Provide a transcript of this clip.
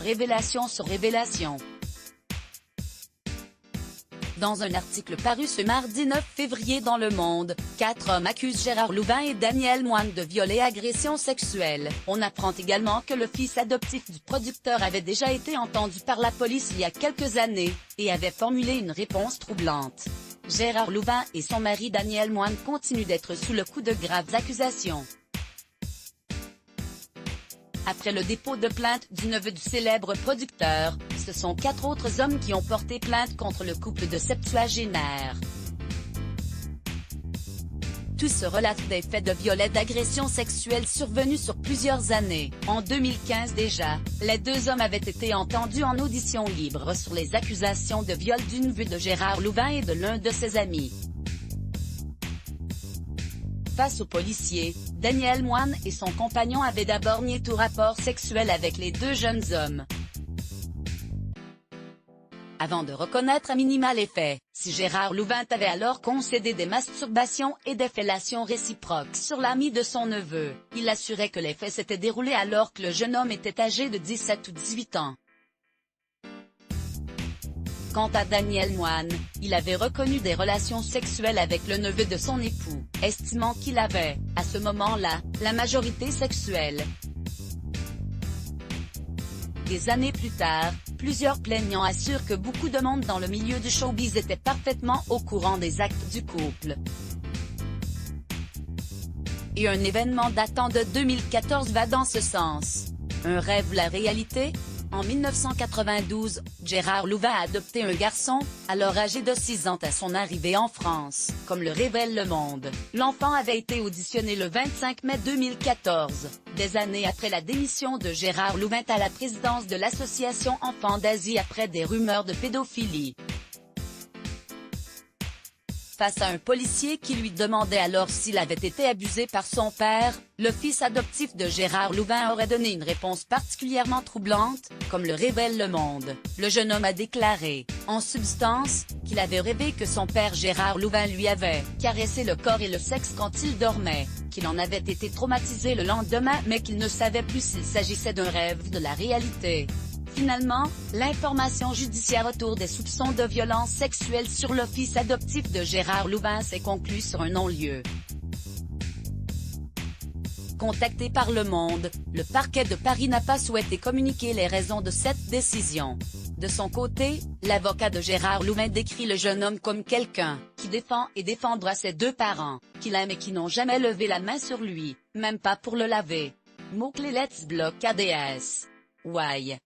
révélation sur révélation. Dans un article paru ce mardi 9 février dans Le Monde, 4 hommes accusent Gérard Louvain et Daniel Moine de viol et agression sexuelle. On apprend également que le fils adoptif du producteur avait déjà été entendu par la police il y a quelques années, et avait formulé une réponse troublante. Gérard Louvain et son mari Daniel Moine continuent d'être sous le coup de graves accusations. Après le dépôt de plainte du neveu du célèbre producteur, ce sont 4 autres hommes qui ont porté plainte contre le couple de septuagénaires. Tous se relatent des faits de viol et d'agression sexuelle survenus sur plusieurs années. En 2015 déjà, les 2 hommes avaient été entendus en audition libre sur les accusations de viol du neveu de Gérard Louvain et de l'un de ses amis. Face aux policiers, Daniel Moine et son compagnon avaient d'abord nié tout rapport sexuel avec les 2 jeunes hommes, avant de reconnaître à minima les faits. Si Gérard Louvain avait alors concédé des masturbations et des fellations réciproques sur l'ami de son neveu, il assurait que les faits s'étaient déroulés alors que le jeune homme était âgé de 17 ou 18 ans. Quant à Daniel Moine, il avait reconnu des relations sexuelles avec le neveu de son époux, estimant qu'il avait, à ce moment-là, la majorité sexuelle. Des années plus tard, plusieurs plaignants assurent que beaucoup de monde dans le milieu du showbiz était parfaitement au courant des actes du couple. Et un événement datant de 2014 va dans ce sens. Un rêve ou la réalité? En 1992, Gérard Louvain a adopté un garçon, alors âgé de 6 ans à son arrivée en France. Comme le révèle Le Monde, l'enfant avait été auditionné le 25 mai 2014, des années après la démission de Gérard Louvain à la présidence de l'association Enfants d'Asie après des rumeurs de pédophilie. Face à un policier qui lui demandait alors s'il avait été abusé par son père, le fils adoptif de Gérard Louvain aurait donné une réponse particulièrement troublante, comme le révèle Le Monde. Le jeune homme a déclaré, en substance, qu'il avait rêvé que son père Gérard Louvain lui avait caressé le corps et le sexe quand il dormait, qu'il en avait été traumatisé le lendemain mais qu'il ne savait plus s'il s'agissait d'un rêve ou de la réalité. Finalement, l'information judiciaire autour des soupçons de violence sexuelle sur le fils adoptif de Gérard Louvain s'est conclue sur un non-lieu. Contacté par Le Monde, le parquet de Paris n'a pas souhaité communiquer les raisons de cette décision. De son côté, l'avocat de Gérard Louvain décrit le jeune homme comme quelqu'un qui défend et défendra ses 2 parents, qu'il aime et qui n'ont jamais levé la main sur lui, même pas pour le laver. Mot-clé Let's Block ADS. Why?